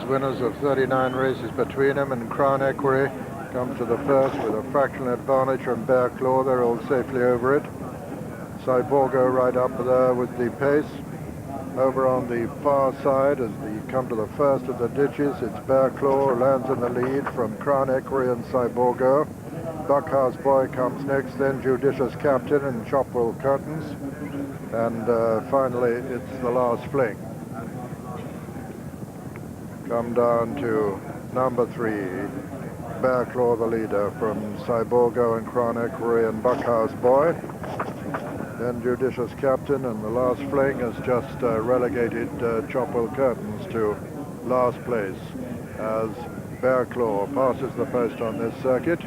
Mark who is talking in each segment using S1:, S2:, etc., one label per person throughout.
S1: winners of 39 races between them, and Crown Equerry comes to the first with a fractional advantage from Bear Claw. They're all safely over it. Cyborgo right up there with the pace. Over on the far side, as they come to the first of the ditches, it's Bear Claw lands in the lead from Crown Equerry and Cyborgo. Buckhouse Boy comes next, then Judicious Captain and Chopwell Curtains. And finally, it's the last fling. Come down to number 3, Bear Claw the leader from Cyborgo and Crown Equerry and Buckhouse Boy. Then Judicious Captain, and the last fling has just relegated Chopwell Curtains to last place as Bear Claw passes the post on this circuit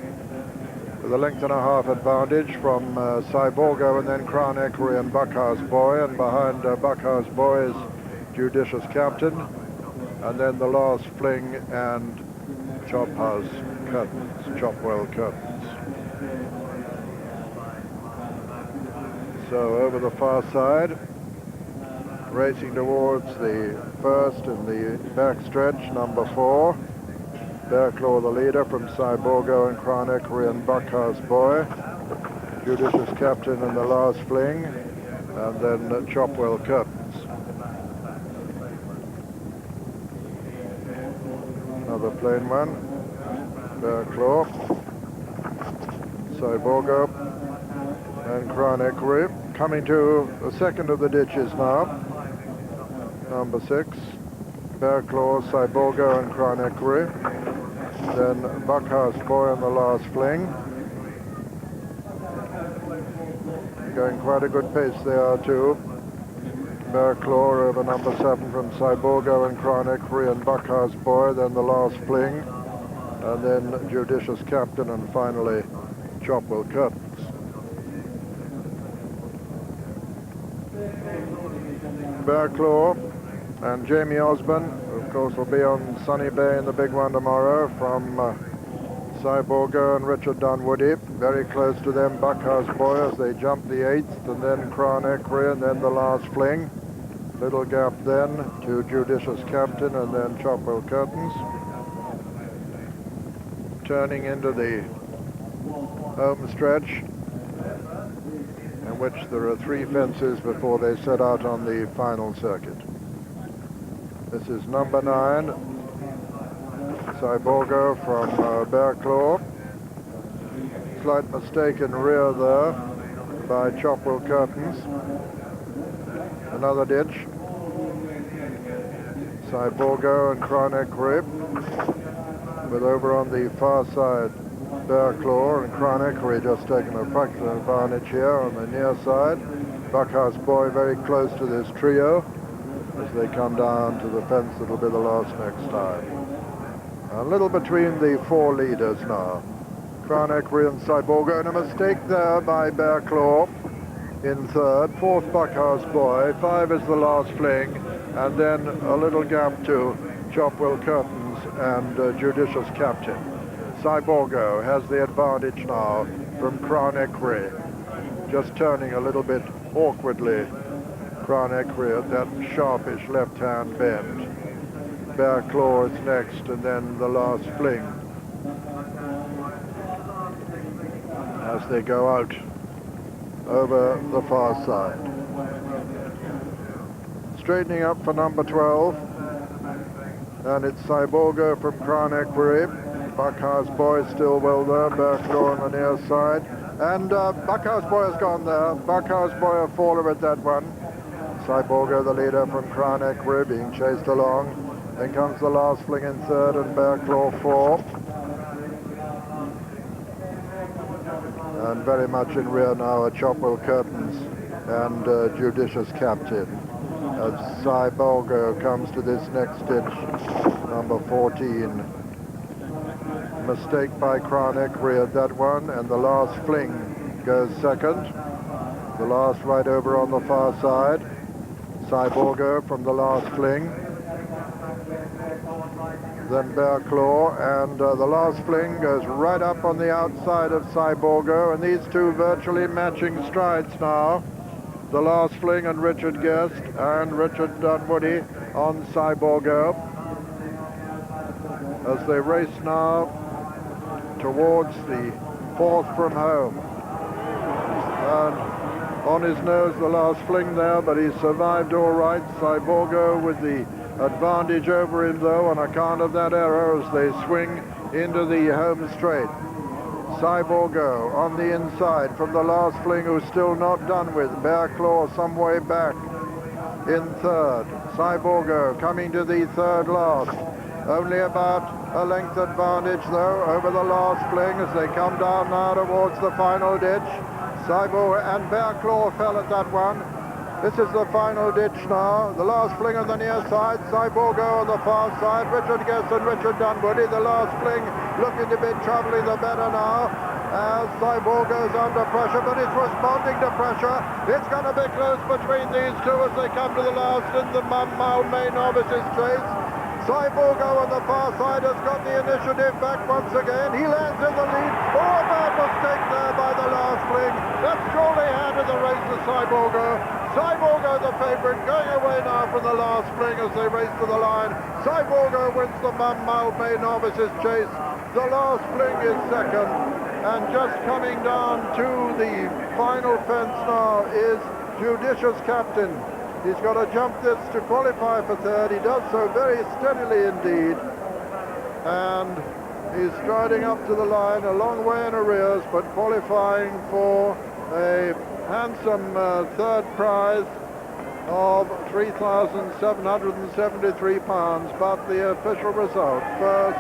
S1: with a length and a half advantage from Cyborgo and then Crown Equerry and Buckhouse Boy, and behind Buckhouse Boy is Judicious Captain, and then the last fling and Chopwell Curtains. So over the far side, racing towards the first in the backstretch, number 4, Bear Claw the leader from Cyborgo and Crown Equerry and Buckhouse Boy, Judicious Captain in the last fling, and then Chopwell Curtains. Another plain one, Bear Claw, Cyborgo and Crown Equerry. Coming to the second of the ditches now, number 6, Bear Claw, Cyborgo and Crown Equerry. Then Buckhouse Boy on the last fling. Going quite a good pace they are too. Bear Claw over number 7 from Cyborgo and Crown Equerry and Buckhouse Boy, then the last fling, and then Judicious Captain, and finally Chopwell Curtains. Bear Claw and Jamie Osborne, of course, will be on Sunny Bay in the big one tomorrow from Cyborgo and Richard Dunwoody. Very close to them, Buckhouse Boy as they jump the 8th, and then Crown Equerry, and then the last fling. Little gap then to Judicious Captain, and then Chopwell Curtains. Turning into the home stretch, in which there are 3 fences before they set out on the final circuit. This is number 9, Cyborgo from Bear Claw. Slight mistake in rear there by Chopwell Curtains. Another ditch. Cyborgo and Crown Equerry, with over on the far side Bear Claw and Crown Equerry just taking a fractional advantage here on the near side. Buckhouse Boy very close to this trio as they come down to the fence that'll be the last next time. A little between the 4 leaders now. Crown Equerry and Cyborgo, and a mistake there by Bear Claw in 3rd. 4th Buckhouse Boy. 5 is the last fling, and then a little gap to Chopwell Curtains and Judicious Captain. Cyborgo has the advantage now from Crown Equerry, just turning a little bit awkwardly. Crown Equerry at that sharpish left-hand bend. Bear Claw is next, and then the last fling as they go out over the far side. Straightening up for number 12, and it's Cyborgo from Crown Equerry. Buckhouse Boy still well there, Bear Claw on the near side, and Buckhouse Boy has gone there. Buckhouse Boy a faller at that one. Cyborgo the leader from Crown Equerry being chased along. Then comes the last fling in 3rd, and Bear Claw 4. And very much in rear now are Chopwell Curtains and Judicious Captain, as Cyborgo comes to this next ditch, number 14. Mistake by Crown Equerry at that one, and the last fling goes second. The last right over on the far side. Cyborgo from the last fling. Then Bear Claw, and the last fling goes right up on the outside of Cyborgo, and these two virtually matching strides now. The last fling and Richard Guest and Richard Dunwoody on Cyborgo. as they race now towards the 4th from home. And on his nose the last fling there, but he survived all right. Cyborgo with the advantage over him though on account of that error as they swing into the home straight. Cyborgo on the inside from the last fling, who's still not done with. Bear Claw some way back in 3rd. Cyborgo coming to the 3rd last. Only about a length advantage though over the last fling as they come down now towards the final ditch. Cyborgo and Bear Claw fell at that one. This is the final ditch now. The last fling on the near side. Cyborgo on the far side. Richard Guest and Richard Dunwoody. The last fling looking to be travelling the better now as Cyborgo's under pressure, but it's responding to pressure. It's going to be close between these two as they come to the last in the Mildmay Novices chase. Cyborgo on the far side has got the initiative back once again. He lands in the lead. Oh, a bad mistake there by the last fling. That's surely handed the race to Cyborgo. Cyborgo the favourite, going away now from the last fling as they race to the line. Cyborgo wins the Mildmay Novices chase. The last fling is second. And just coming down to the final fence now is Judicious Captain. He's got to jump this to qualify for 3rd. He does so very steadily indeed. And he's striding up to the line a long way in arrears, but qualifying for a handsome 3rd prize of £3,773. But the official result, first,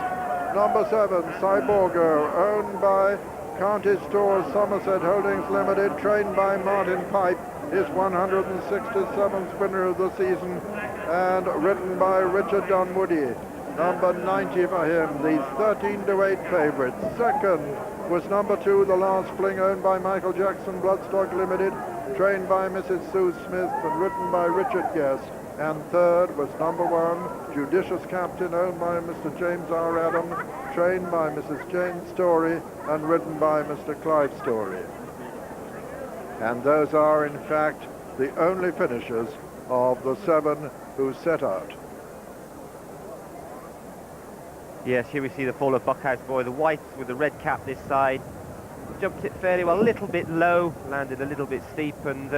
S1: number 7, Cyborgo, owned by County Stores Somerset Holdings Limited, trained by Martin Pipe, his 167th winner of the season, and ridden by Richard Dunwoody. Number 90 for him, the 13-to-8 favourite. Second was number 2, the last fling, owned by Michael Jackson Bloodstock Limited, trained by Mrs. Sue Smith and ridden by Richard Guest. And third was number 1, Judicious Captain, owned by Mr. James R. Adam, trained by Mrs. Jane Story and ridden by Mr. Clive Story. And those are, in fact, the only finishers of the 7 who set out.
S2: Yes, here we see the fall of Buckhouse Boy, the white with the red cap this side. Jumped it fairly well, a little bit low, landed a little bit steep, and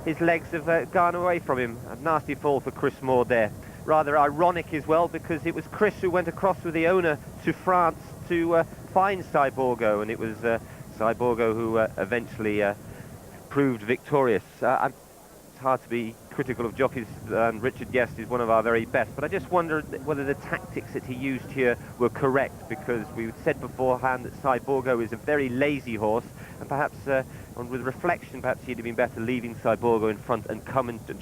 S2: his legs have gone away from him. A nasty fall for Chris Moore there. Rather ironic as well, because it was Chris who went across with the owner to France to find Cyborgo, and it was Cyborgo who eventually proved victorious. It's hard to be critical of jockeys, and Richard Guest is one of our very best, but I just wondered whether the tactics that he used here were correct, because we said beforehand that Cyborgo is a very lazy horse, and perhaps with reflection, perhaps he'd have been better leaving Cyborgo in front and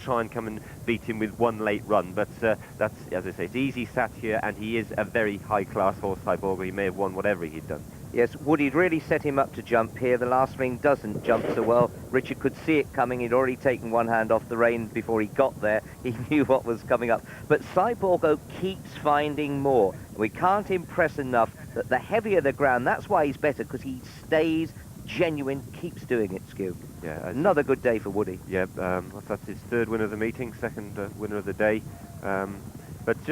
S2: try and come and beat him with one late run. But that's, as I say, it's easy sat here, and he is a very high-class horse, Cyborgo. He may have won whatever he'd done.
S3: Yes, Woody'd really set him up to jump here. The last ring doesn't jump so well. Richard could see it coming. He'd already taken one hand off the rein before he got there. He knew what was coming up. But Cyborgo keeps finding more. We can't impress enough that the heavier the ground, that's why he's better, because he stays genuine, keeps doing it, Skew. Yeah, another good day for Woody.
S2: Yeah, that's his 3rd win of the meeting, 2nd winner of the day. But just